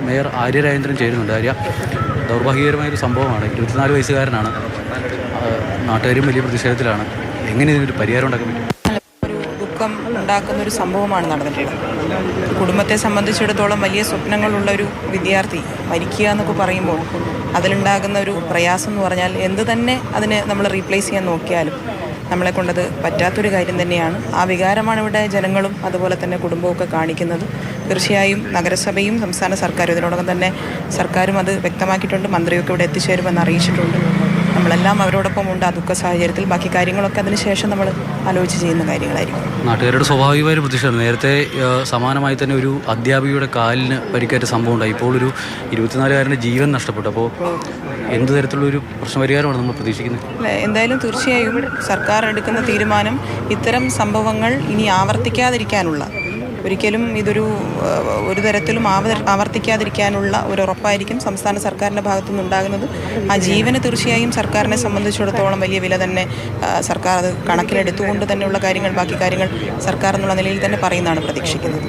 Mayor Arya Rajendran ചേരുന്നുണ്ട്. ആര്യ, ദൗർഭാഗ്യകരമായൊരു സംഭവമാണ്. 24 വയസ്സുകാരനാണ്. നാട്ടുകാരും വലിയ പ്രതിഷേധത്തിലാണ്. എങ്ങനെ ഇതിനൊരു പരിഹാരം ഉണ്ടാക്കാൻ പറ്റും? ഒരു ദുഃഖം ഉണ്ടാക്കുന്ന ഒരു സംഭവമാണ് നടന്നിട്ടുള്ളത്. കുടുംബത്തെ സംബന്ധിച്ചിടത്തോളം വലിയ സ്വപ്നങ്ങളുള്ള ഒരു വിദ്യാർത്ഥി മരിക്കുക എന്നൊക്കെ പറയുമ്പോൾ അതിലുണ്ടാകുന്ന ഒരു പ്രയാസം എന്ന് പറഞ്ഞാൽ എന്ത് തന്നെ അതിനെ നമ്മൾ റീപ്ലേസ് ചെയ്യാൻ നോക്കിയാലും നമ്മളെ കൊണ്ടത് പറ്റാത്തൊരു കാര്യം തന്നെയാണ്. ആ വികാരമാണ് ഇവിടെ ജനങ്ങളും അതുപോലെ തന്നെ കുടുംബമൊക്കെ കാണിക്കുന്നത്. തീർച്ചയായും നഗരസഭയും സംസ്ഥാന സർക്കാരും ഇതിനോടകം തന്നെ സർക്കാരും അത് വ്യക്തമാക്കിയിട്ടുണ്ട്. മന്ത്രിയൊക്കെ ഇവിടെ എത്തിച്ചേരുമെന്ന് അറിയിച്ചിട്ടുണ്ട്. നമ്മളെല്ലാം അവരോടൊപ്പം ഉണ്ട് ആ ദുഃഖ സാഹചര്യത്തിൽ. ബാക്കി കാര്യങ്ങളൊക്കെ അതിനുശേഷം നമ്മൾ ആലോചിച്ച് ചെയ്യുന്ന കാര്യങ്ങളായിരിക്കും. നാട്ടുകാരുടെ സ്വാഭാവികമായ പ്രതിഷേധം. നേരത്തെ സമാനമായി തന്നെ ഒരു അധ്യാപികയുടെ കാലിന് പരിക്കേറ്റ സംഭവം ഉണ്ടായി. ഇപ്പോൾ ഒരു 24-കാരൻ്റെ ജീവൻ നഷ്ടപ്പെട്ടു. അപ്പോൾ എന്ത് തരത്തിലുള്ളൊരു പ്രശ്നപരിഹാരമാണ് നമ്മൾ പ്രതീക്ഷിക്കുന്നത്? എന്തായാലും തീർച്ചയായും സർക്കാർ എടുക്കുന്ന തീരുമാനം ഇത്തരം സംഭവങ്ങൾ ഇനി ആവർത്തിക്കാതിരിക്കാനുള്ള, ഒരിക്കലും ഒരു തരത്തിലും ആവർത്തിക്കാതിരിക്കാനുള്ള ഒരു ഉറപ്പായിരിക്കും സംസ്ഥാന സർക്കാരിൻ്റെ ഭാഗത്തു നിന്നുണ്ടാകുന്നത്. ആ ജീവന് തീർച്ചയായും സർക്കാരിനെ സംബന്ധിച്ചിടത്തോളം വലിയ വില തന്നെ സർക്കാർ അത് കണക്കിലെടുത്തുകൊണ്ട് തന്നെയുള്ള കാര്യങ്ങൾ, ബാക്കി കാര്യങ്ങൾ സർക്കാർ എന്നുള്ള നിലയിൽ തന്നെ പറയുന്നതാണ് പ്രതീക്ഷിക്കുന്നത്.